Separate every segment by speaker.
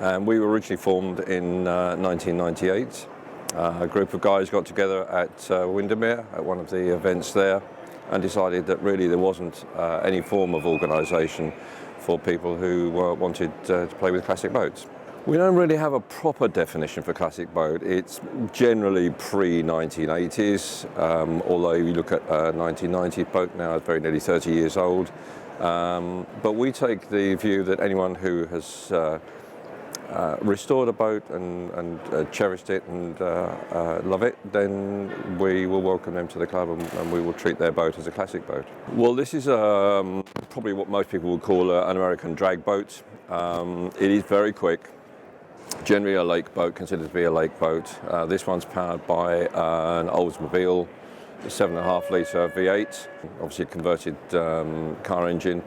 Speaker 1: and we were originally formed in 1998. A group of guys got together at Windermere at one of the events there and decided that really there wasn't any form of organisation for people who wanted to play with classic boats. We don't really have a proper definition for classic boat. It's generally pre-1980s, although you look at 1990 boat now, it's very nearly 30 years old. But we take the view that anyone who has restored a boat and cherished it and love it, then we will welcome them to the club and we will treat their boat as a classic boat. Well, this is probably what most people would call an American drag boat. It is very quick. Generally a lake boat, considered to be a lake boat. This one's powered by an Oldsmobile 7.5 litre V8, obviously a converted car engine.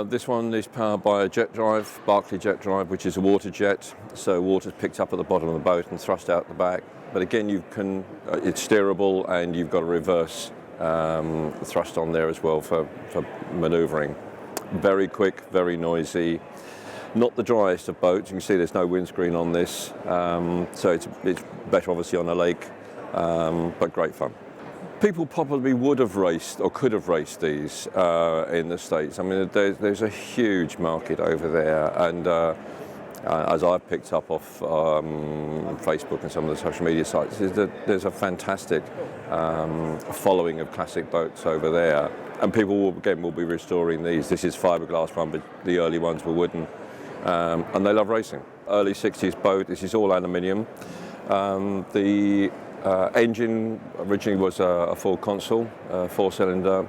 Speaker 1: This one is powered by a jet drive, Barclay jet drive, which is a water jet. So water's picked up at the bottom of the boat and thrust out the back. But again, it's steerable and you've got a reverse thrust on there as well for manoeuvring. Very quick, very noisy. Not the driest of boats. You can see there's no windscreen on this, so it's better obviously on a lake, but great fun. People probably would have raced or could have raced these in the States. I mean, there's a huge market over there, and as I've picked up off Facebook and some of the social media sites, is that there's a fantastic following of classic boats over there, and people will be restoring these. This is fiberglass one, but the early ones were wooden. And they love racing. Early 60s boat, this is all aluminium. The engine originally was a full console, 4-cylinder.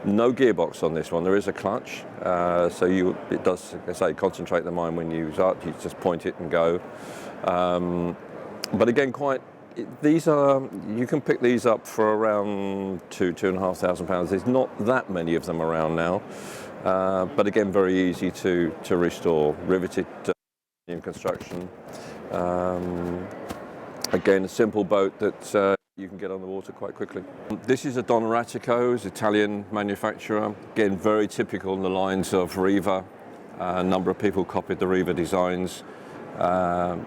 Speaker 1: No gearbox on this one. There is a clutch, so it does, as I say, concentrate the mind when you start. You just point it and go. But again, you can pick these up for around £2,500. There's not that many of them around now. But again, very easy to restore, riveted in construction. Again, a simple boat that you can get on the water quite quickly. This is a Ratico, it's an Italian manufacturer. Again, very typical in the lines of Riva. A number of people copied the Riva designs.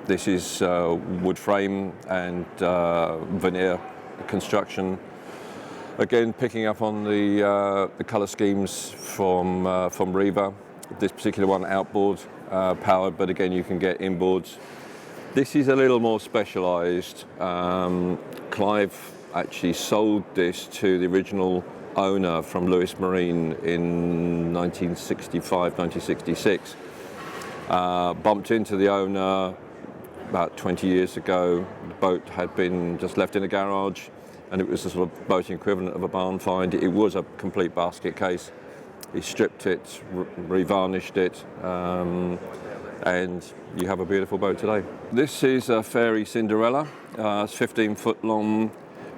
Speaker 1: This is wood frame and veneer construction. Again, picking up on the colour schemes from Riva. This particular one outboard powered, but again you can get inboards. This is a little more specialised. Clive actually sold this to the original owner from Lewis Marine in 1965, 1966. Bumped into the owner about 20 years ago. The boat had been just left in a garage, and it was a sort of boating equivalent of a barn find. It was a complete basket case. He stripped it, revarnished it, and you have a beautiful boat today. This is a ferry Cinderella. It's 15-foot long.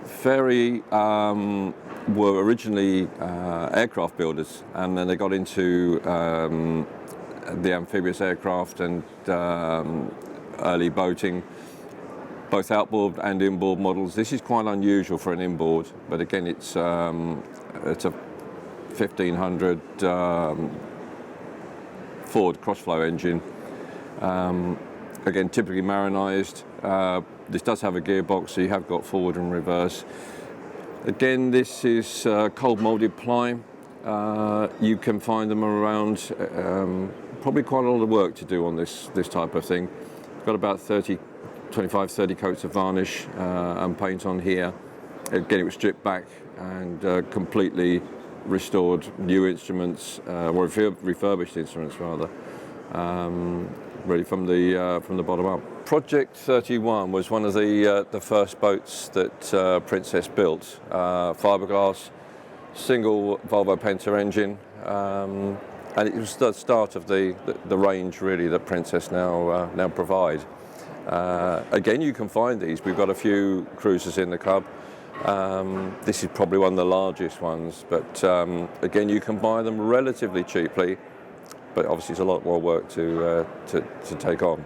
Speaker 1: Ferry were originally aircraft builders, and then they got into the amphibious aircraft and early boating, both outboard and inboard models. This is quite unusual for an inboard, but again, it's a 1500 Ford crossflow engine. Again, typically marinised. This does have a gearbox, so you have got forward and reverse. Again, this is cold moulded ply. You can find them around. Probably quite a lot of work to do on this type of thing. It's got about 25, 30 coats of varnish and paint on here. Again, it was stripped back and completely restored. New instruments, or refurbished instruments rather. Really from the bottom up. Project 31 was one of the first boats that Princess built. Fiberglass, single Volvo Penta engine, and it was the start of the range really that Princess now provide. Again, you can find these. We've got a few cruisers in the club. This is probably one of the largest ones, but again, you can buy them relatively cheaply. But obviously, it's a lot more work to take on.